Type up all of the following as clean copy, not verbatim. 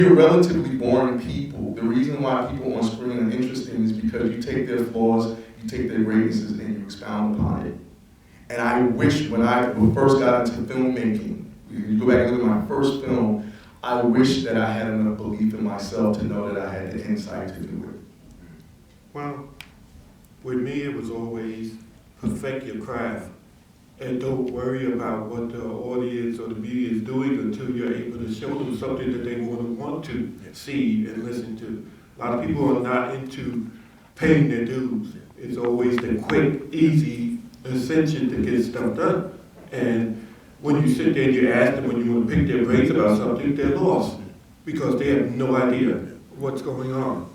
You're relatively boring people. The reason why people on screen are interesting is because you take their flaws, you take their greatnesses, and you expound upon it. And I wish when I first got into filmmaking, you go back and look at my first film, I wish that I had enough belief in myself to know that I had the insight to do it. Well, with me, it was always perfect your craft and don't worry about what the audience or the media is doing until you're able to show them something that they want to see and listen to. A lot of people are not into paying their dues. It's always the quick, easy ascension to get stuff done. And when you sit there and you ask them when you want to pick their brains about something, they're lost because they have no idea what's going on.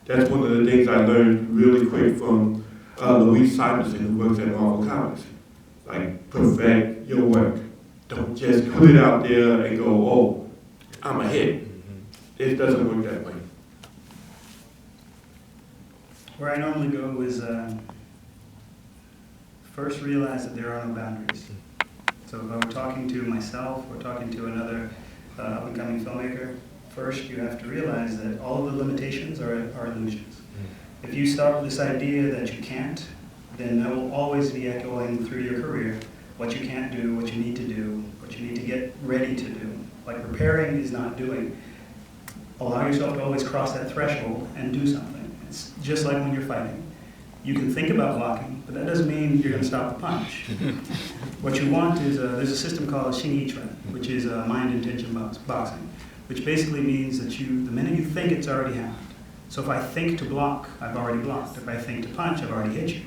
That's one of the things I learned really quick from Louise Simonson, who works at Marvel Comics. Like, perfect your work. Don't just put it out there and go, oh, I'm a hit. It doesn't work that way. Where I normally go is first realize that there are no boundaries. So if I were talking to myself or talking to another up-and-coming filmmaker, first you have to realize that all of the limitations are illusions. If you start with this idea that you can't, then that will always be echoing through your career, what you can't do, what you need to do, what you need to get ready to do. Like preparing is not doing. Allow yourself to always cross that threshold and do something. It's just like when you're fighting. You can think about blocking, but that doesn't mean you're going to stop the punch. What you want is, there's a system called Shin-Ichira, which is mind intention boxing, which basically means that the minute you think, it's already happened. So if I think to block, I've already blocked. If I think to punch, I've already hit you.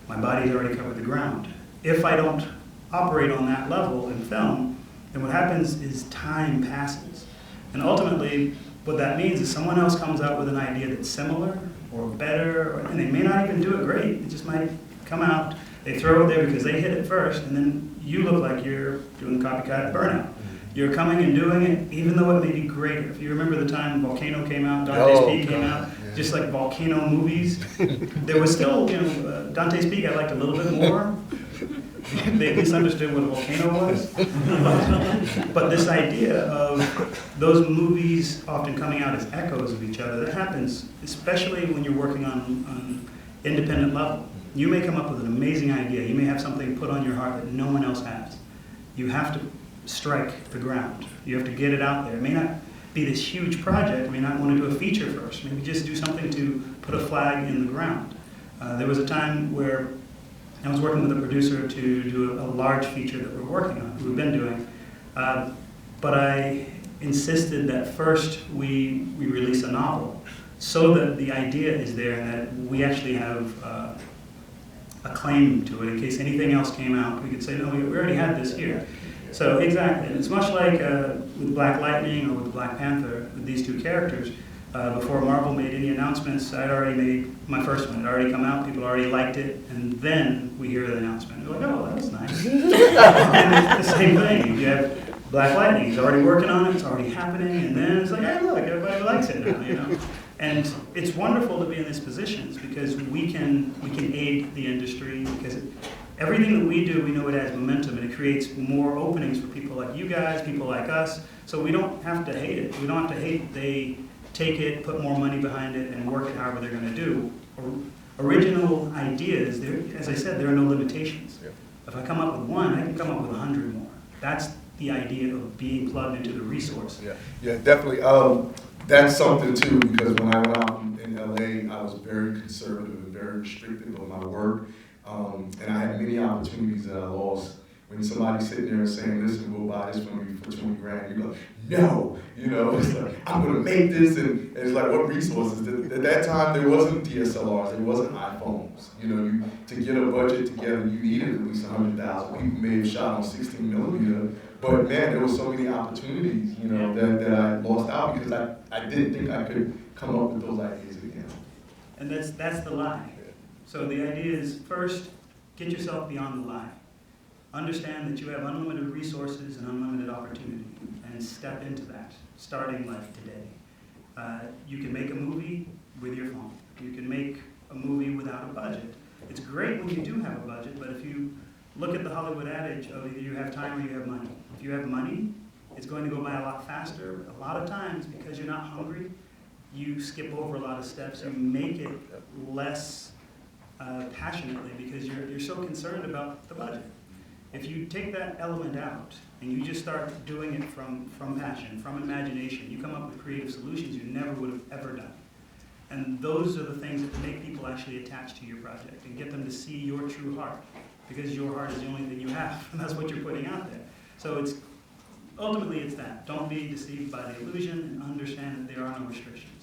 My body's already covered the ground. If I don't operate on that level in film, then what happens is time passes. And ultimately, what that means is someone else comes out with an idea that's similar or better, and they may not even do it great. It just might come out, they throw it there because they hit it first, and then you look like you're doing copycat burnout. You're coming and doing it, even though it may be greater. If you remember the time Volcano came out, Dante's Peak came out, just like volcano movies, there was still, Dante's Peak I liked a little bit more. They at least understood what a volcano was. But this idea of those movies often coming out as echoes of each other, that happens, especially when you're working on independent level. You may come up with an amazing idea. You may have something put on your heart that no one else has. You have to strike the ground. You have to get it out there. It may not be this huge project. You may not want to do a feature first. Maybe just do something to put a flag in the ground. There was a time where I was working with a producer to do a large feature that we're working on, we've been doing. But I insisted that first we release a novel so that the idea is there and that we actually have a claim to it. In case anything else came out, we could say, no, we already had this here. So exactly, and it's much like with Black Lightning or with Black Panther, with these two characters. Before Marvel made any announcements, I'd already made my first one. It had already come out, people already liked it, and then we hear the announcement. We're like, oh, that was nice. And it's the same thing. You have Black Lightning, he's already working on it, it's already happening, and then it's like, hey, look, everybody likes it now, And it's wonderful to be in these positions because we can aid the industry because everything that we do, we know it has momentum and it creates more openings for people like you guys, people like us. So we don't have to hate it. We don't have to hate they take it, put more money behind it, and work it however they're going to do. Original ideas, as I said, there are no limitations. Yeah. If I come up with one, I can come up with 100 more. That's the idea of being plugged into the resource. Yeah, definitely. That's something too, because when I went out in LA, I was very conservative and very restrictive on my work. And I had many opportunities that I lost. When somebody's sitting there and saying, listen, we'll buy this from you for 20 grand, you go, no, it's like, I'm gonna make this, and it's like, what resources? At that time, there wasn't DSLRs, there wasn't iPhones. To get a budget together, you needed at least 100,000. People may have shot on 16 millimeter, but man, there were so many opportunities, that I lost out because I didn't think I could come up with those ideas again. And that's the lie. So the idea is, first, get yourself beyond the lie. Understand that you have unlimited resources and unlimited opportunity, and step into that, starting life today. You can make a movie with your phone. You can make a movie without a budget. It's great when you do have a budget, but if you look at the Hollywood adage of either you have time or you have money. If you have money, It's going to go by a lot faster. A lot of times, because you're not hungry, you skip over a lot of steps. You make it less passionately because you're so concerned about the budget. If you take that element out and you just start doing it from passion, from imagination, you come up with creative solutions you never would have ever done. And those are the things that make people actually attach to your project and get them to see your true heart, because your heart is the only thing you have, and that's what you're putting out there. So ultimately it's that. Don't be deceived by the illusion, and understand that there are no restrictions.